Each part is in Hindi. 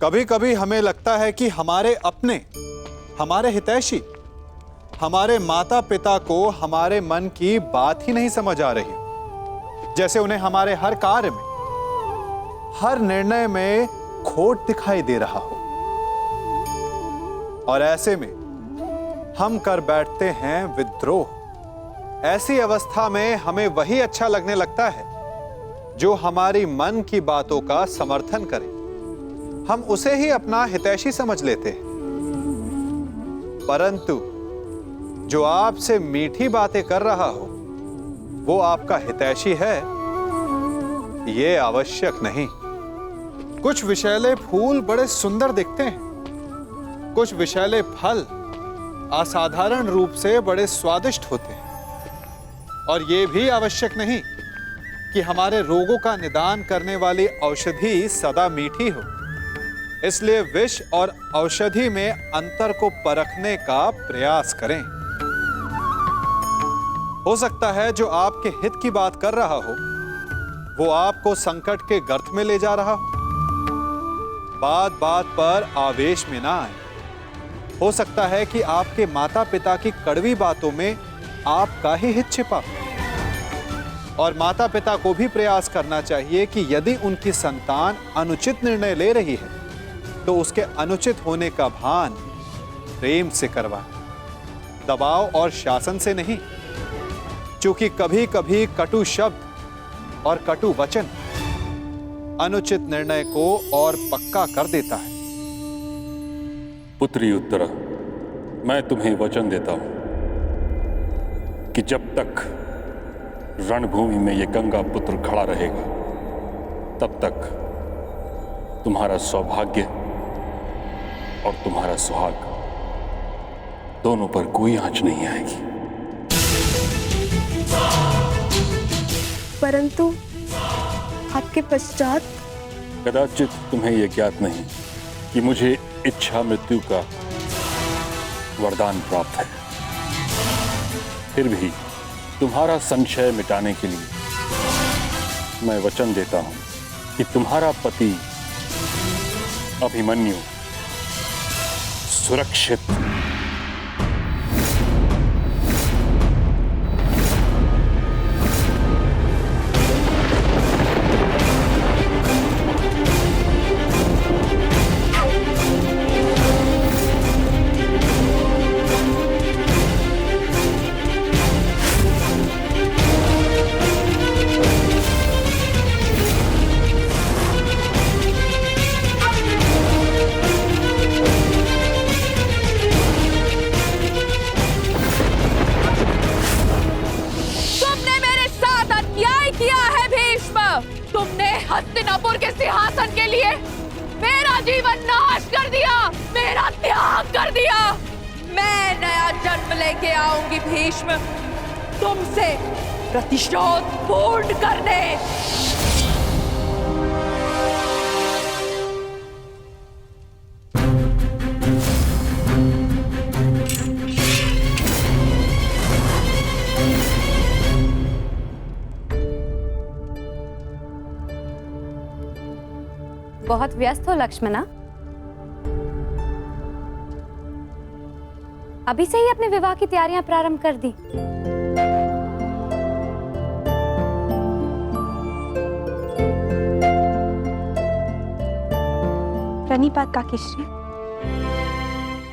कभी कभी हमें लगता है कि हमारे अपने, हमारे हितैषी, हमारे माता पिता को हमारे मन की बात ही नहीं समझ आ रही, जैसे उन्हें हमारे हर कार्य में, हर निर्णय में खोट दिखाई दे रहा हो। और ऐसे में हम कर बैठते हैं विद्रोह। ऐसी अवस्था में हमें वही अच्छा लगने लगता है जो हमारी मन की बातों का समर्थन करे। हम उसे ही अपना हितैषी समझ लेते हैं। परंतु जो आपसे मीठी बातें कर रहा हो वो आपका हितैषी है, ये आवश्यक नहीं। कुछ विषैले फूल बड़े सुंदर दिखते हैं, कुछ विषैले फल असाधारण रूप से बड़े स्वादिष्ट होते हैं। और ये भी आवश्यक नहीं कि हमारे रोगों का निदान करने वाली औषधि सदा मीठी हो। इसलिए विष और औषधि में अंतर को परखने का प्रयास करें। हो सकता है जो आपके हित की बात कर रहा हो वो आपको संकट के गर्त में ले जा रहा हो। बात बात पर आवेश में ना आए। हो सकता है कि आपके माता पिता की कड़वी बातों में आपका ही हित छिपा हो। और माता पिता को भी प्रयास करना चाहिए कि यदि उनकी संतान अनुचित निर्णय ले रही है तो उसके अनुचित होने का भान प्रेम से करवाएं, दबाव और शासन से नहीं। क्योंकि कभी कभी कटु शब्द और कटु वचन अनुचित निर्णय को और पक्का कर देता है। पुत्री उत्तरा, मैं तुम्हें वचन देता हूं कि जब तक रणभूमि में यह गंगा पुत्र खड़ा रहेगा तब तक तुम्हारा सौभाग्य और तुम्हारा सुहाग दोनों पर कोई आंच नहीं आएगी। परंतु आपके पश्चात कदाचित तुम्हें यह ज्ञात नहीं कि मुझे इच्छा मृत्यु का वरदान प्राप्त है। फिर भी तुम्हारा संशय मिटाने के लिए मैं वचन देता हूं कि तुम्हारा पति अभिमन्यु सुरक्षित हस्तिनापुर के सिंहासन के लिए मेरा जीवन नाश कर दिया, मेरा त्याग कर दिया। मैं नया जन्म लेके आऊंगी भीष्म, तुमसे प्रतिशोध पूर्ण करने। बहुत व्यस्त हो लक्ष्मणा? अभी से ही अपने विवाह की तैयारियां प्रारंभ कर दी। प्रणिपात काकीश्री।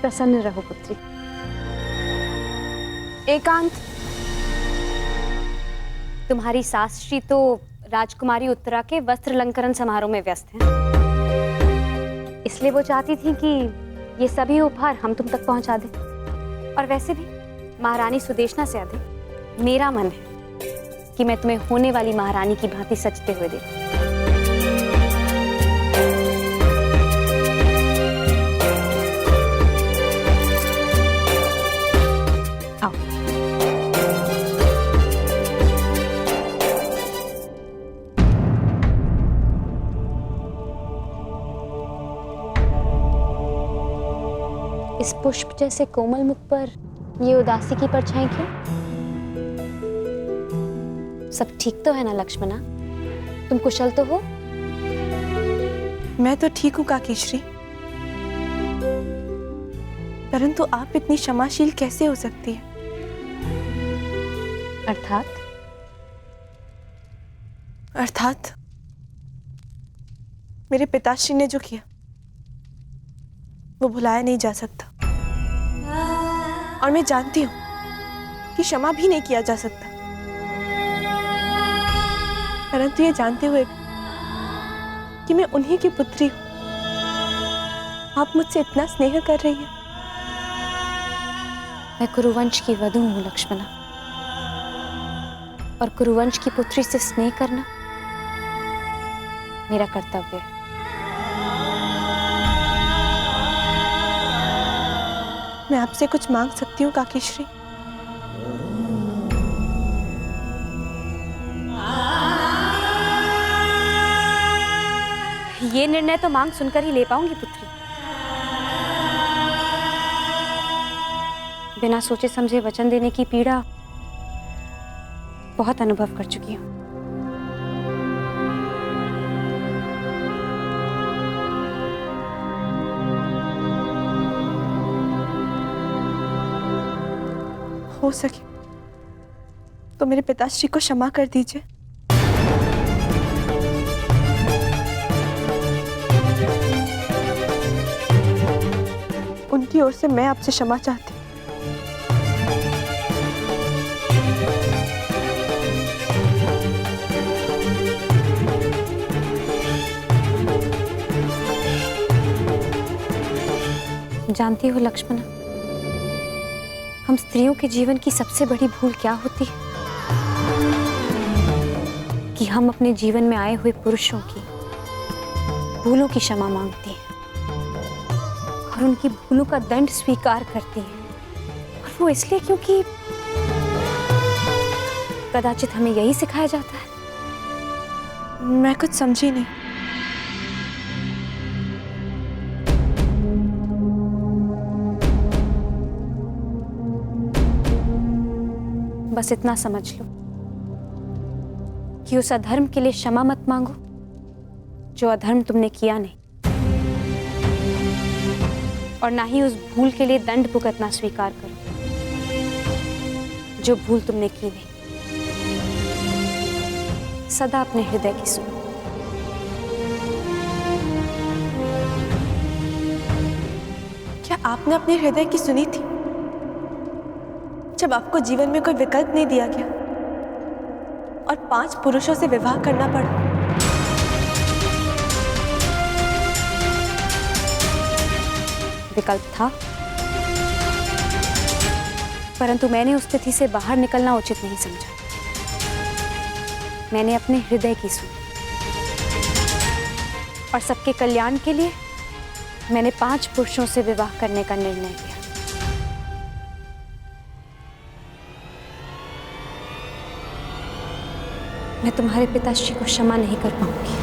प्रसन्न रहो पुत्री। एकांत। तुम्हारी सासश्री तो राजकुमारी उत्तरा के वस्त्र अलंकरण समारोह में व्यस्त हैं। इसलिए वो चाहती थी कि ये सभी उपहार हम तुम तक पहुंचा दें। और वैसे भी महारानी सुदेशना से अधिक मेरा मन है कि मैं तुम्हें होने वाली महारानी की भांति सजते हुए देखूं। इस पुष्प जैसे कोमल मुख पर ये उदासी की परछाई क्यों? सब ठीक तो है ना लक्ष्मणा? तुम कुशल तो हो? मैं तो ठीक हूँ काकीश्री। परंतु आप इतनी क्षमाशील कैसे हो सकती है? अर्थात मेरे पिताश्री ने जो किया वो भुलाया नहीं जा सकता, और मैं जानती हूं कि क्षमा भी नहीं किया जा सकता। परंतु ये जानते हुए कि मैं उन्हीं की पुत्री हूं, आप मुझसे इतना स्नेह कर रही हैं। मैं कुरुवंश की वधू हूं लक्ष्मणा, और कुरुवंश की पुत्री से स्नेह करना मेरा कर्तव्य है। मैं आपसे कुछ मांग सकती हूँ काकीश्री? ये निर्णय तो मांग सुनकर ही ले पाऊंगी पुत्री। बिना सोचे समझे वचन देने की पीड़ा बहुत अनुभव कर चुकी हूं। हो सके तो मेरे पिताश्री को क्षमा कर दीजिए। उनकी ओर से मैं आपसे क्षमा चाहती हूँ। जानती हो लक्ष्मणा, हम स्त्रियों के जीवन की सबसे बड़ी भूल क्या होती है? कि हम अपने जीवन में आए हुए पुरुषों की भूलों की क्षमा मांगती हैं और उनकी भूलों का दंड स्वीकार करती हैं, और वो इसलिए क्योंकि कदाचित हमें यही सिखाया जाता है। मैं कुछ समझी नहीं। बस इतना समझ लो कि उस अधर्म के लिए क्षमा मत मांगो जो अधर्म तुमने किया नहीं, और ना ही उस भूल के लिए दंड भुगतना स्वीकार करो जो भूल तुमने की नहीं। सदा अपने हृदय की सुनो। क्या आपने अपने हृदय की सुनी थी जब आपको जीवन में कोई विकल्प नहीं दिया गया और 5 पुरुषों से विवाह करना पड़ा? विकल्प था, परंतु मैंने उस स्थिति से बाहर निकलना उचित नहीं समझा। मैंने अपने हृदय की सुनी और सबके कल्याण के लिए मैंने 5 पुरुषों से विवाह करने का निर्णय लिया। मैं तुम्हारे पिताश्री को क्षमा नहीं कर पाऊंगी।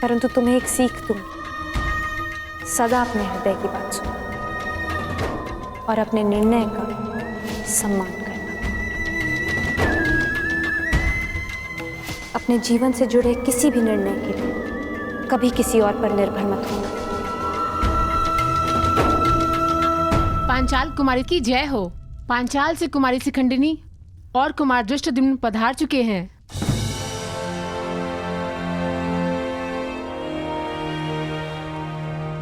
परंतु तुम्हें एक सीख दूंगी। सदा अपने हृदय की बात सुनो और अपने निर्णय का सम्मान करना। अपने जीवन से जुड़े किसी भी निर्णय के लिए कभी किसी और पर निर्भर मत होना। पांचाल कुमारी की जय हो। पांचाल से कुमारी शिखंडिनी और कुमार दृष्टद्युम्न पधार चुके हैं।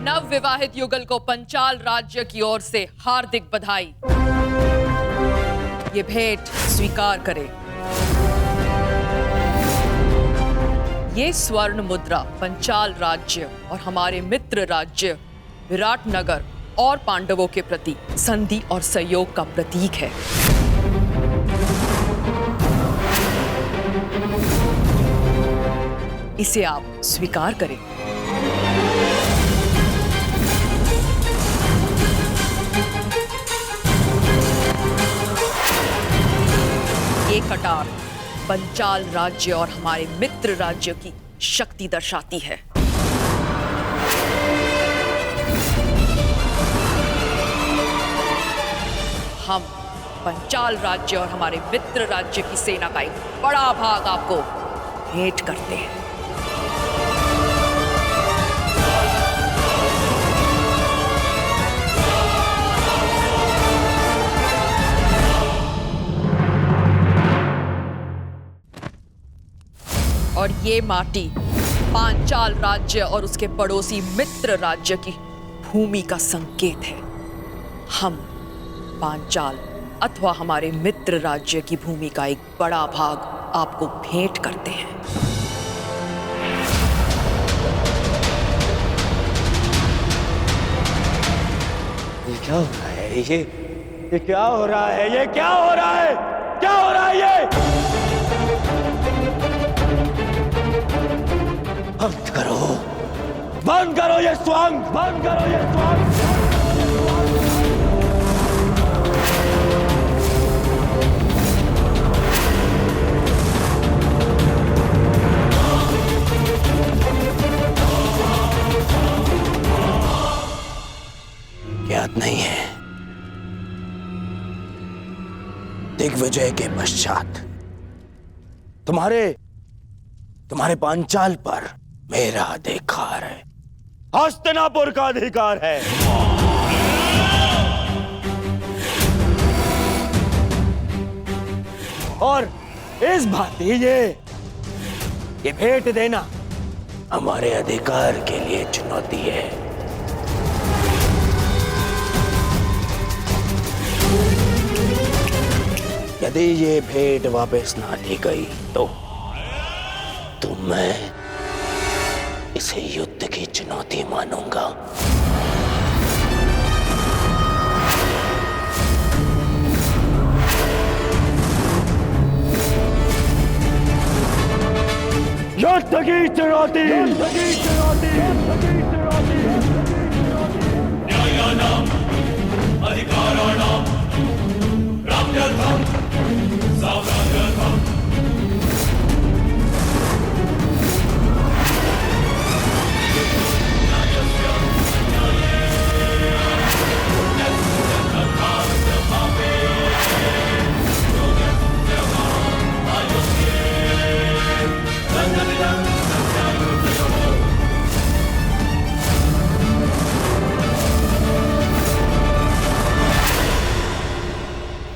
नव विवाहित युगल को पंचाल राज्य की ओर से हार्दिक बधाई। ये भेंट स्वीकार करें। ये स्वर्ण मुद्रा पंचाल राज्य और हमारे मित्र राज्य विराटनगर और पांडवों के प्रति संधि और सहयोग का प्रतीक है। इसे आप स्वीकार करें। ये कटार पंचाल राज्य और हमारे मित्र राज्य की शक्ति दर्शाती है। हम पंचाल राज्य और हमारे मित्र राज्य की सेना का एक बड़ा भाग आपको भेंट करते हैं। और ये माटी पांचाल राज्य और उसके पड़ोसी मित्र राज्य की भूमि का संकेत है। हम पांचाल अथवा हमारे मित्र राज्य की भूमि का एक बड़ा भाग आपको भेंट करते हैं। ये क्या हो रहा है? ये क्या हो रहा है? ये क्या हो रहा है? क्या हो रहा है ये? बंद करो, बंद करो ये स्वांग, बंद करो ये स्वांग। याद नहीं है? दिग्विजय के पश्चात तुम्हारे पांचाल पर मेरा अधिकार है, हस्तिनापुर का अधिकार है। और इस भांति ये भेंट देना हमारे अधिकार के लिए चुनौती है। यदि ये भेंट वापस ना ली गई तो मैं इसे युद्ध की चुनौती मानूंगा। युद्ध की चुनौती, युद्ध की चुनौती, युद्ध की चुनौती। न्यायानाम अधिकाराणाम प्राप्त्यर्थम साम्राज्यर्थम।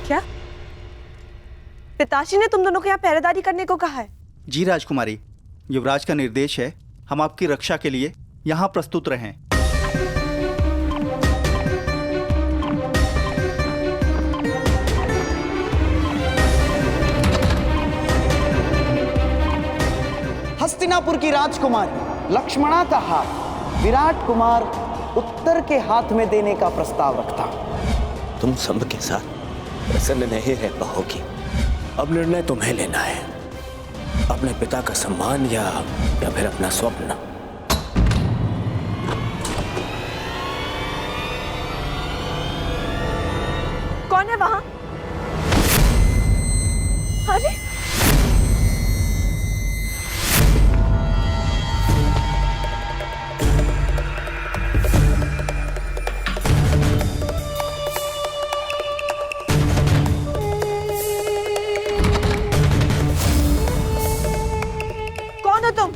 क्या पिताश्री ने तुम दोनों को यहाँ पहरेदारी करने को कहा है? जी राजकुमारी, युवराज का निर्देश है, हम आपकी रक्षा के लिए यहाँ प्रस्तुत रहें। हस्तिनापुर की राजकुमारी लक्ष्मणा का हाथ विराट कुमार उत्तर के हाथ में देने का प्रस्ताव रखता। तुम सब के साथ प्रसन्न नहीं रह पाओगी। अब निर्णय तुम्हें लेना है, अपने पिता का सम्मान या फिर अपना स्वप्न। कौन है वहां? अरे तुम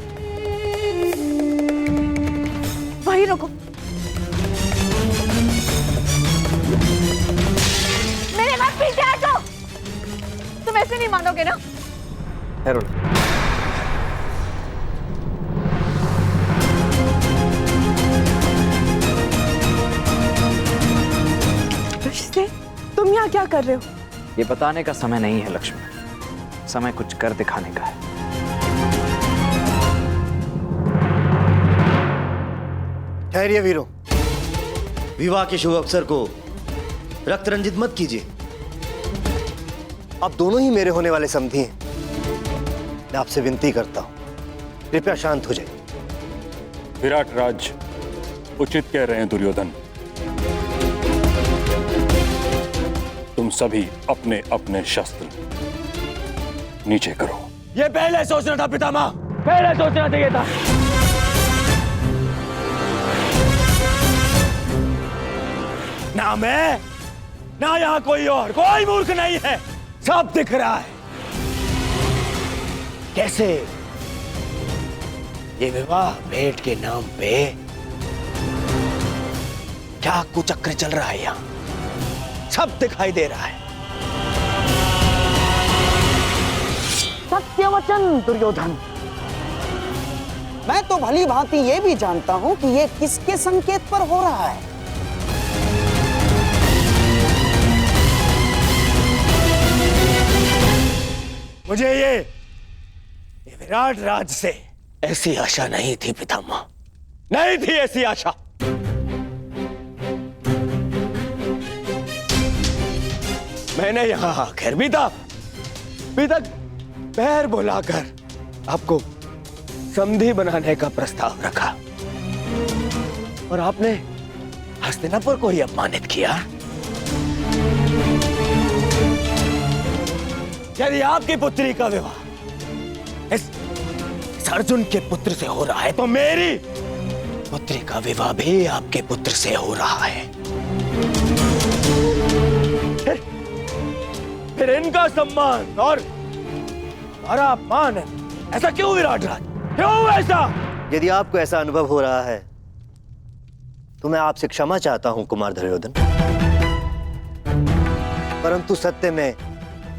वहीं रुको। मेरे मत पीछे हटो। तुम ऐसे नहीं मानोगे ना? रिश्ते, तुम यहाँ क्या कर रहे हो? ये बताने का समय नहीं है लक्ष्मण, समय कुछ कर दिखाने का है। ठहरिए वीरों, विवाह के शुभ अवसर को रक्त रंजित मत कीजिए। आप दोनों ही मेरे होने वाले समधी हैं। मैं आपसे विनती करता हूं, कृपया शांत हो जाइए। विराट राज उचित कह रहे हैं दुर्योधन। तुम सभी अपने अपने शस्त्र नीचे करो। ये पहले सोचना था पितामह, पहले सोचना चाहिए था। ना मैं ना यहाँ कोई मूर्ख नहीं है, सब दिख रहा है। कैसे ये विवाह भेंट के नाम पे क्या कुचक्र चल रहा है, यहाँ सब दिखाई दे रहा है। सत्यवचन दुर्योधन, मैं तो भली भांति ये भी जानता हूं कि ये किसके संकेत पर हो रहा है। मुझे ये विराट राज से ऐसी आशा नहीं थी पितामह, नहीं थी ऐसी आशा। मैंने यहां आखिर भी तक पैर बुलाकर आपको समधी बनाने का प्रस्ताव रखा और आपने हस्तिनापुर को ही अपमानित किया। यदि आपकी पुत्री का विवाह इस अर्जुन के पुत्र से हो रहा है तो मेरी पुत्री का विवाह भी आपके पुत्र से हो रहा है। फिर इनका सम्मान और हमारा अपमान है, ऐसा क्यों विराट राज, क्यों ऐसा? यदि आपको ऐसा अनुभव हो रहा है तो मैं आपसे क्षमा चाहता हूं कुमार दुर्योधन, परंतु सत्य में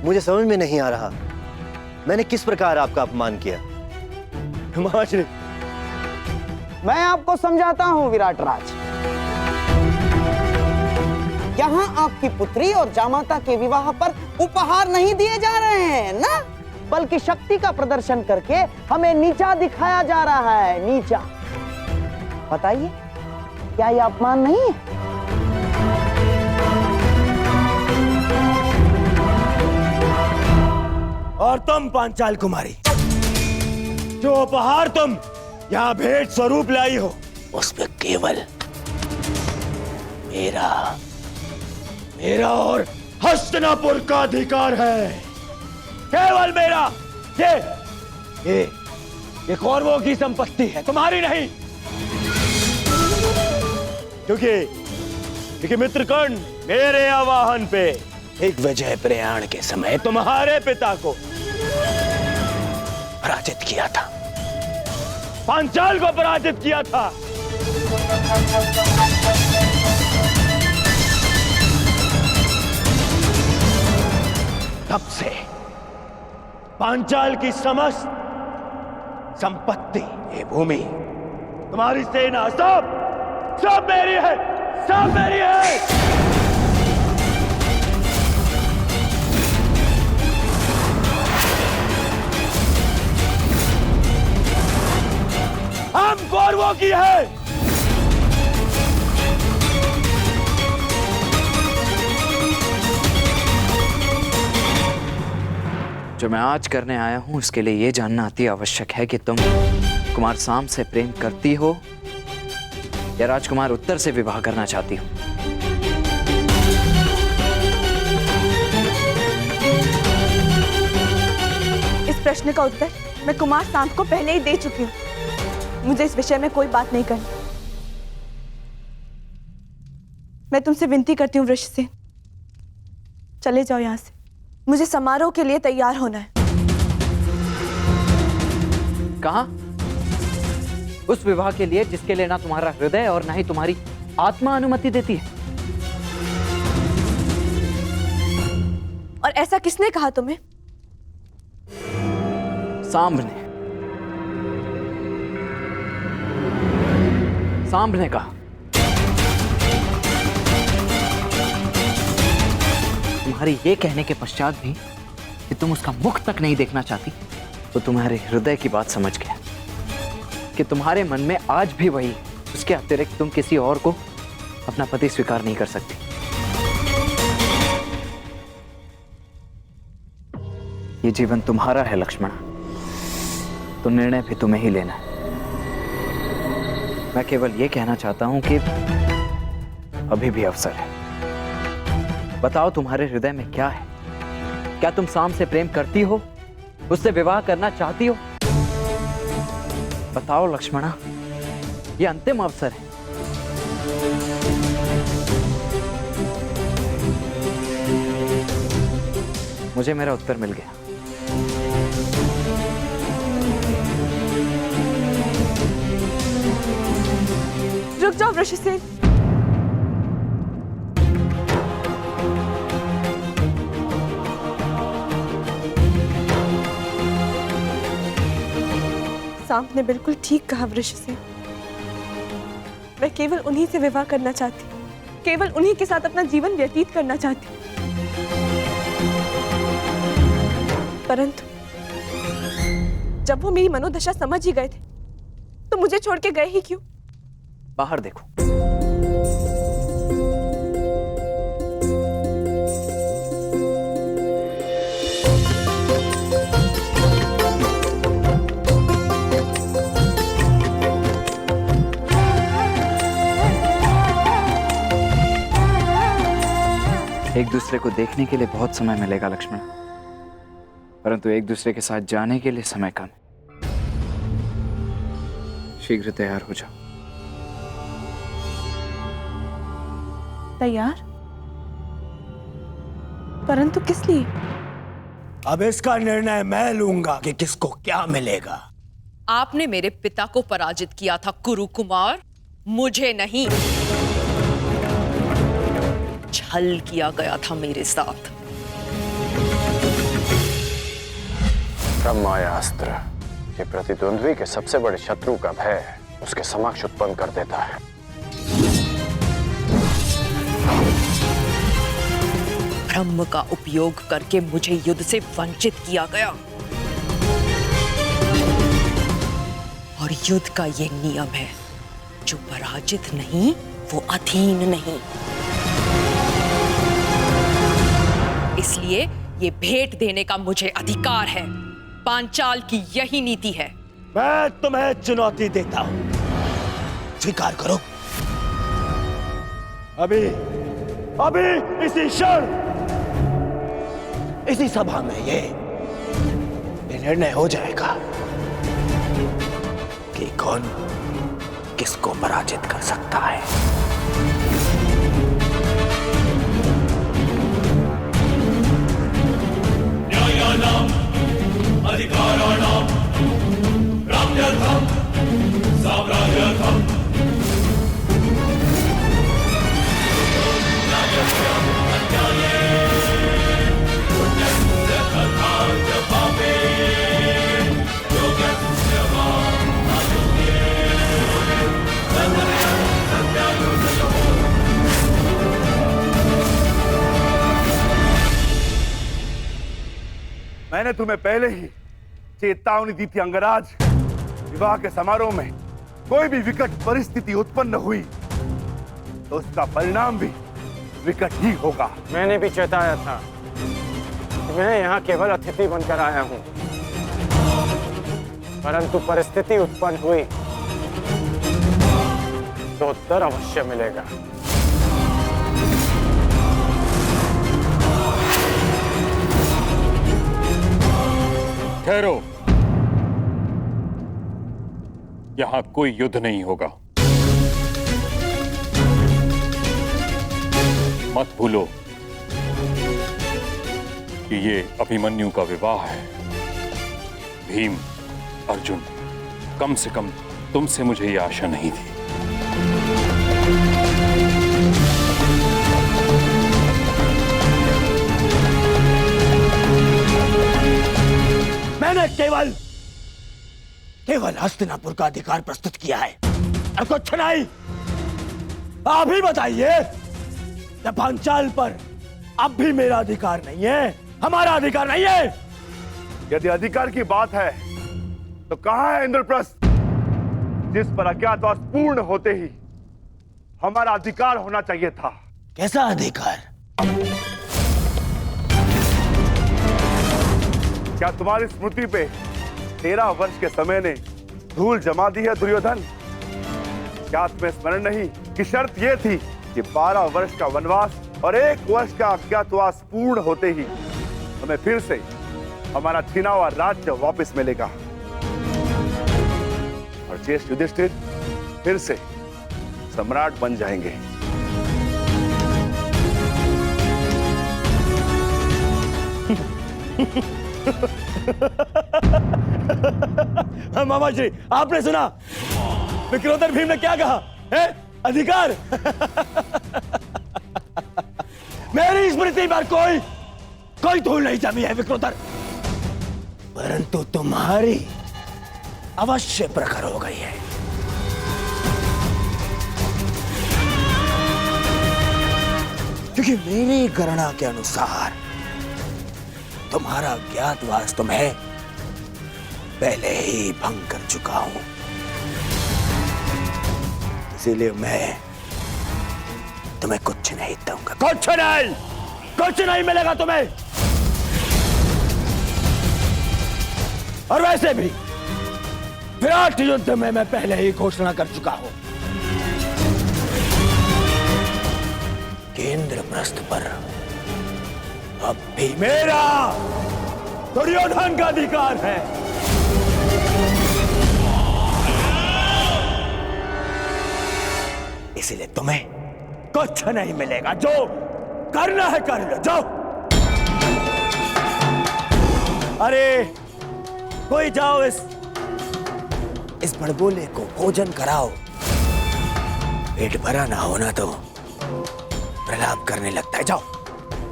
मुझे समझ में नहीं आ रहा मैंने किस प्रकार आपका अपमान किया। मैं आपको समझाता हूं विराट राज। यहाँ आपकी पुत्री और जामाता के विवाह पर उपहार नहीं दिए जा रहे हैं ना, बल्कि शक्ति का प्रदर्शन करके हमें नीचा दिखाया जा रहा है, नीचा। बताइए, क्या यह अपमान नहीं है? और तुम पांचाल कुमारी, जो उपहार तुम यहां भेंट स्वरूप लाई हो, उसमें केवल मेरा और हस्तिनापुर का अधिकार है, केवल मेरा। ये कौरवों की संपत्ति है, तुम्हारी नहीं। क्योंकि मित्रकर्ण मेरे आवाहन पे एक विजय प्रयाण के समय तुम्हारे पिता को पराजित किया था, पांचाल को पराजित किया था। तब से पांचाल की समस्त संपत्ति, ये भूमि, तुम्हारी सेना, सब मेरी है, सब मेरी है। हम कौरवों की है। जो मैं आज करने आया हूं उसके लिए यह जानना अति आवश्यक है कि तुम कुमार साम से प्रेम करती हो या राजकुमार उत्तर से विवाह करना चाहती हो। इस प्रश्न का उत्तर मैं कुमार सांब को पहले ही दे चुकी हूँ। मुझे इस विषय में कोई बात नहीं करनी। मैं तुमसे विनती करती हूँ वृष से, चले जाओ यहाँ से। मुझे समारोह के लिए तैयार होना है। कहाँ? उस विवाह के लिए जिसके लिए ना तुम्हारा हृदय और ना ही तुम्हारी आत्मा अनुमति देती है। और ऐसा किसने कहा तुम्हें? सांब ने। सांब ने कहा। तुम्हारे ये कहने के पश्चात भी कि तुम उसका मुख तक नहीं देखना चाहती, तो तुम्हारे हृदय की बात समझ गया कि तुम्हारे मन में आज भी वही, उसके अतिरिक्त तुम किसी और को अपना पति स्वीकार नहीं कर सकती। ये जीवन तुम्हारा है लक्ष्मण, तो निर्णय भी तुम्हें ही लेना है। मैं केवल ये कहना चाहता हूं कि अभी भी अवसर है। बताओ तुम्हारे हृदय में क्या है? क्या तुम सांब से प्रेम करती हो, उससे विवाह करना चाहती हो? बताओ लक्ष्मणा, ये अंतिम अवसर है। मुझे मेरा उत्तर मिल गया। रुक जाओ वृषसेन। सांप ने बिल्कुल ठीक कहा वृषसेन। मैं केवल उन्हीं से विवाह करना चाहती, केवल उन्हीं के साथ अपना जीवन व्यतीत करना चाहती। परंतु जब वो मेरी मनोदशा समझ ही गए थे तो मुझे छोड़ के गए ही क्यों? बाहर देखो। एक दूसरे को देखने के लिए बहुत समय मिलेगा लक्ष्मण, परंतु एक दूसरे के साथ जाने के लिए समय कम। शीघ्र तैयार हो जाओ। तैयार? परंतु किस लिए? अब इसका निर्णय मैं लूंगा कि किसको क्या मिलेगा। आपने मेरे पिता को पराजित किया था कुरु कुमार, मुझे नहीं। छल किया गया था मेरे साथ। ब्रह्मास्त्र ये प्रतिद्वंद्वी के सबसे बड़े शत्रु का भय उसके समक्ष उत्पन्न कर देता है। ब्रह्म का उपयोग करके मुझे युद्ध से वंचित किया गया, और युद्ध का ये नियम है, जो पराजित नहीं वो अधीन नहीं। इसलिए ये भेंट देने का मुझे अधिकार है। पांचाल की यही नीति है। मैं तुम्हें चुनौती देता हूं, स्वीकार करो। अभी इसी क्षण इसी सभा में ये निर्णय हो जाएगा कि कौन किसको पराजित कर सकता है। न्यायानाम अधिकाराणाम राम्यर्थम साम्राज्यर्थम मैंने तुम्हें पहले ही चेतावनी दी थी अंगराज। विवाह के समारोह में कोई भी विकट परिस्थिति उत्पन्न हुई तो उसका परिणाम भी विकट ही होगा। मैंने भी चेताया था कि मैं यहाँ केवल अतिथि बनकर आया हूँ, परंतु परिस्थिति उत्पन्न हुई तो उत्तर अवश्य मिलेगा। ठहरो, यहां कोई युद्ध नहीं होगा। मत भूलो कि ये अभिमन्यु का विवाह है। भीम, अर्जुन, कम से कम तुमसे मुझे ये आशा नहीं थी। मैंने केवल हस्तिनापुर का अधिकार प्रस्तुत किया है, और कुछ नहीं। आप ही बताइए, पांचाल पर अब भी मेरा अधिकार नहीं है, हमारा अधिकार नहीं है। यदि अधिकार की बात है तो कहां है इंद्रप्रस्थ, जिस पर अज्ञातवास पूर्ण होते ही हमारा अधिकार होना चाहिए था। कैसा अधिकार? क्या तुम्हारी स्मृति पे 13 वर्ष के समय ने धूल जमा दी है दुर्योधन? क्या तुम्हें स्मरण नहीं कि शर्त यह थी कि 12 वर्ष का वनवास और 1 वर्ष का अज्ञातवास पूर्ण होते ही हमें फिर से हमारा छीना हुआ राज्य वापस मिलेगा, और ज्येष्ठ युधिष्ठिर फिर से सम्राट बन जाएंगे। मामा जी, आपने सुना विक्रोधर भीम ने क्या कहा है? अधिकार। मेरी स्मृति पर कोई धूल नहीं जमी है विक्रोधर, परंतु तुम्हारी अवश्य प्रखर हो गई है। क्योंकि मेरी गणना के अनुसार तुम्हारा ज्ञातवास तुम्हें पहले ही भंग कर चुका हूं, इसीलिए मैं तुम्हें कुछ नहीं दूंगा। कुछ नहीं मिलेगा तुम्हें। और वैसे भी विराट युद्ध में मैं पहले ही घोषणा कर चुका हूं कि इंद्रप्रस्थ पर अब भी मेरा दुर्योधन का अधिकार है। इसीलिए तुम्हें कुछ नहीं मिलेगा। जो करना है कर लो, जाओ। अरे कोई जाओ, इस बड़बोले को भोजन कराओ। पेट भरा ना होना तो प्रलाप करने लगता है। जाओ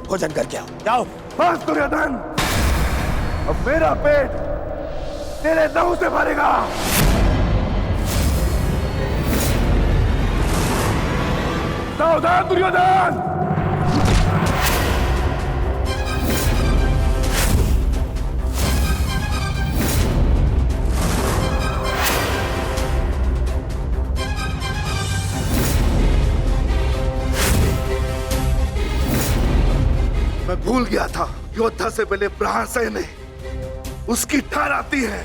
भोजन करके आओ, जाओ। बस दुर्योधन, अब मेरा पेट तेरे लहू से भरेगा। सावधान दुर्योधन। मैं भूल गया था, योद्धा से पहले प्राण सहने उसकी ठार आती है।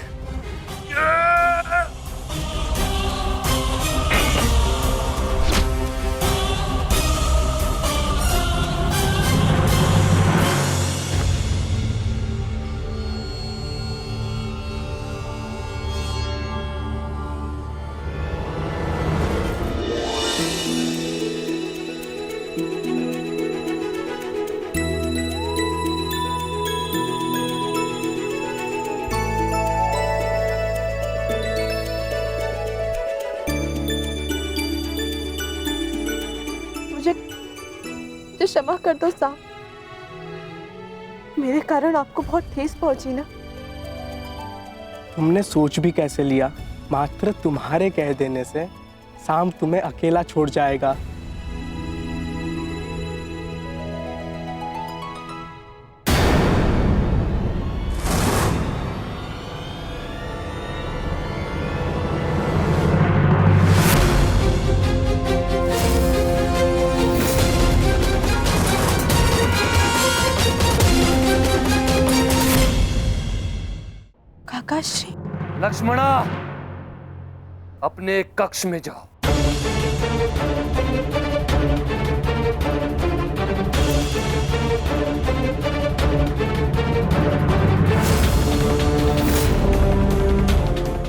क्षमा कर दो साहब, मेरे कारण आपको बहुत ठेस पहुंची ना। तुमने सोच भी कैसे लिया? मात्र तुम्हारे कह देने से शाम तुम्हें अकेला छोड़ जाएगा। श्री लक्ष्मणा, अपने कक्ष में जाओ।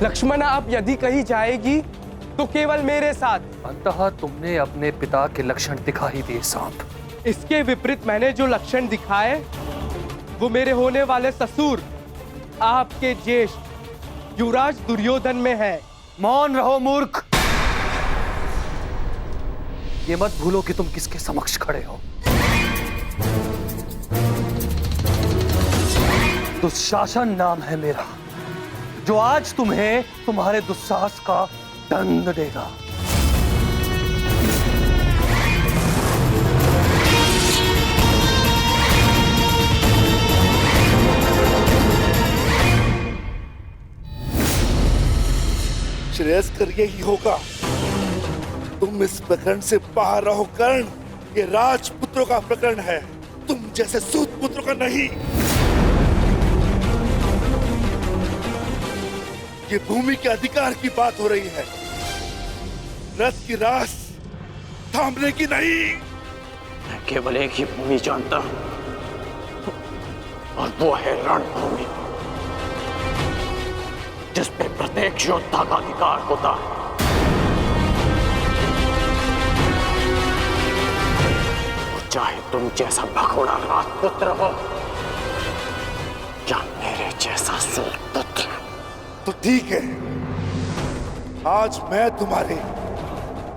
लक्ष्मणा, आप यदि कहीं जाएगी तो केवल मेरे साथ। अंततः तुमने अपने पिता के लक्षण दिखा ही दिए सांप। इसके विपरीत मैंने जो लक्षण दिखाए वो मेरे होने वाले ससुर आपके ज्येष्ठ युवराज दुर्योधन में है। मौन रहो मूर्ख। ये मत भूलो कि तुम किसके समक्ष खड़े हो। दुशासन नाम है मेरा, जो आज तुम्हें तुम्हारे दुस्साहस का दंड देगा। श्रेयस्कर यही होगा, तुम इस प्रकरण से बाहर रहो कर्ण। ये राजपुत्रों का प्रकरण है, तुम जैसे सूत पुत्रों का नहीं। ये भूमि के अधिकार की बात हो रही है, रथ की रास थामने की नहीं। मैं केवल एक ही भूमि जानता हूं, और वो है रणभूमि, जिस पे प्रत्येक योद्धा का अधिकार होता है। चाहे तुम जैसा भगोड़ा राजपुत्र हो, या मेरे जैसा सूत पुत्र। तो ठीक है, आज मैं तुम्हारे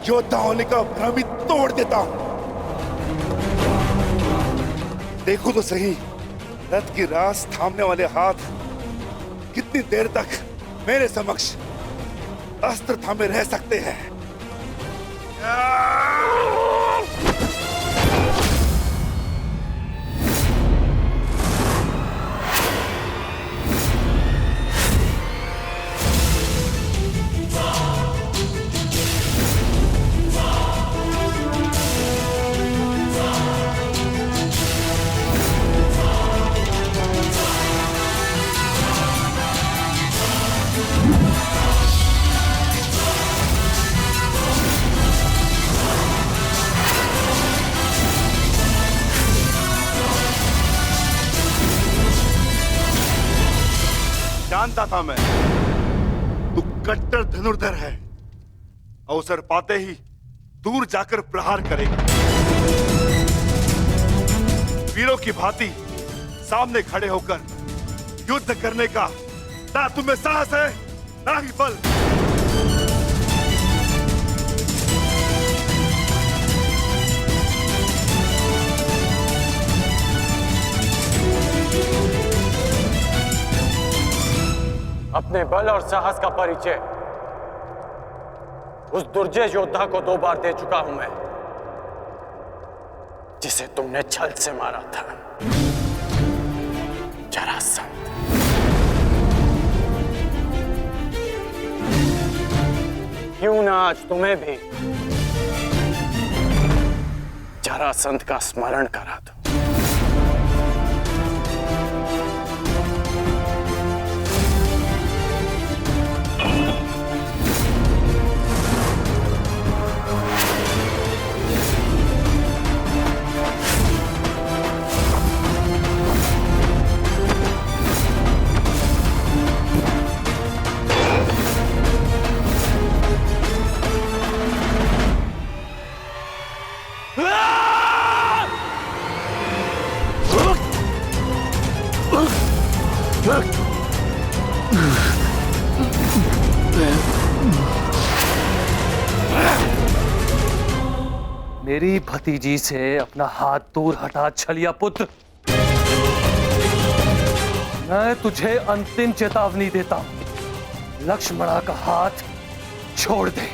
योद्धाओं का भ्रम ही तोड़ देता हूं। देखो तो सही, रथ की रास थामने वाले हाथ कितनी देर तक मेरे समक्ष अस्त्र थामे रह सकते हैं। जानता था मैं तू कट्टर धनुर्धर है, अवसर पाते ही दूर जाकर प्रहार करेगा। वीरों की भांति सामने खड़े होकर युद्ध करने का ना तुम्हें साहस है ना ही बल। अपने बल और साहस का परिचय उस दुर्जय योद्धा को 2 बार दे चुका हूं मैं, जिसे तुमने छल से मारा था, जरासंध। क्यों ना आज तुम्हें भी जरासंध का स्मरण करा दो। मेरी भतीजी से अपना हाथ दूर हटा छलिया पुत्र। मैं तुझे अंतिम चेतावनी देता हूं, लक्ष्मणा का हाथ छोड़ दे।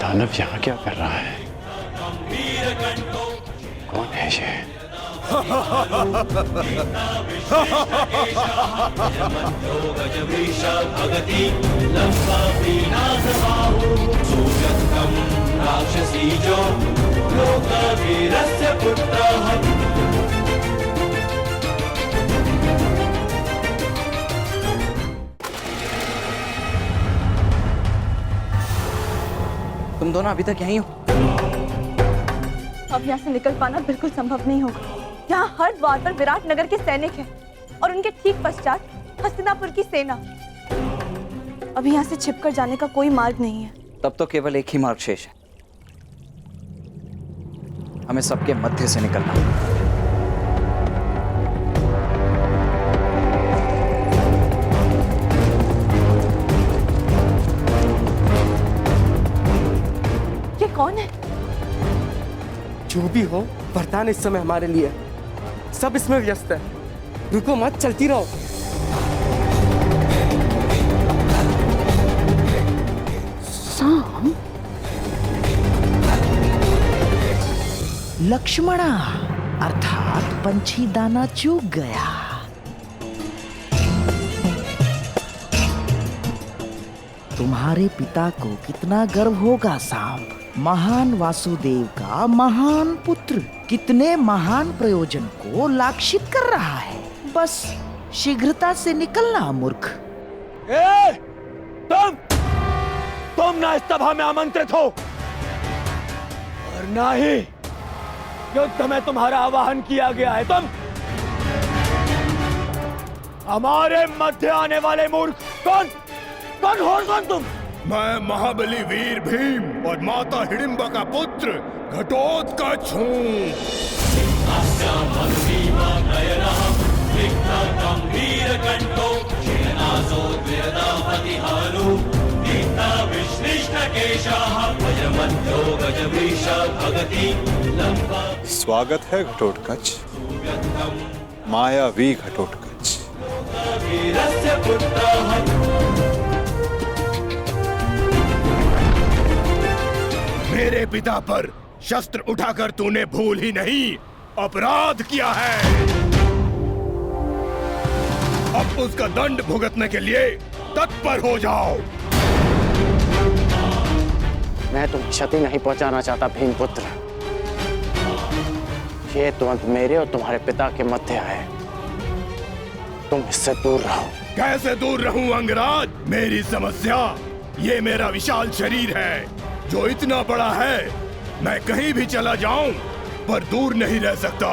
दानव यहाँ क्या कर रहा है? कौन है ये? तुम दोनों अभी तक यहीं हो? अब यहाँ से निकल पाना बिल्कुल संभव नहीं होगा। यहाँ हर द्वार पर विराट नगर के सैनिक हैं और उनके ठीक पश्चात हस्तिनापुर की सेना। अभी यहाँ से छिपकर जाने का कोई मार्ग नहीं है। तब तो केवल एक ही मार्ग शेष है, हमें सबके मध्य से निकलना। ये कौन है? जो भी हो, वरदान इस समय हमारे लिए है। सब इसमें व्यस्त है। रुको मत, चलती रहो। साम, लक्ष्मणा अर्थात पंछी दाना चूक गया। तुम्हारे पिता को कितना गर्व होगा सांप, महान वासुदेव का महान पुत्र कितने महान प्रयोजन को लाक्षित कर रहा है। बस शीघ्रता से निकलना मूर्ख। तुम ना इस सभा में आमंत्रित हो और ना ही युद्ध में तुम्हारा आवाहन किया गया है। तुम हमारे मध्य आने वाले मूर्ख कौन हो? कौन तुम? मैं महाबली वीर भीम और माता हिडिंबा का पुत्र घटोत्कच हूँ। स्वागत है घटोत्कच, मायावी घटोत्कच। मेरे पिता पर शस्त्र उठाकर तूने भूल ही नहीं अपराध किया है। अब उसका दंड भुगतने के लिए तत्पर हो जाओ। मैं तुम्हें क्षति नहीं पहुंचाना चाहता भीमपुत्र। ये तुरंत मेरे और तुम्हारे पिता के मध्य है, तुम इससे दूर रहो। कैसे दूर रहूं अंगराज? मेरी समस्या ये मेरा विशाल शरीर है जो इतना बड़ा है मैं कहीं भी चला जाऊं पर दूर नहीं रह सकता।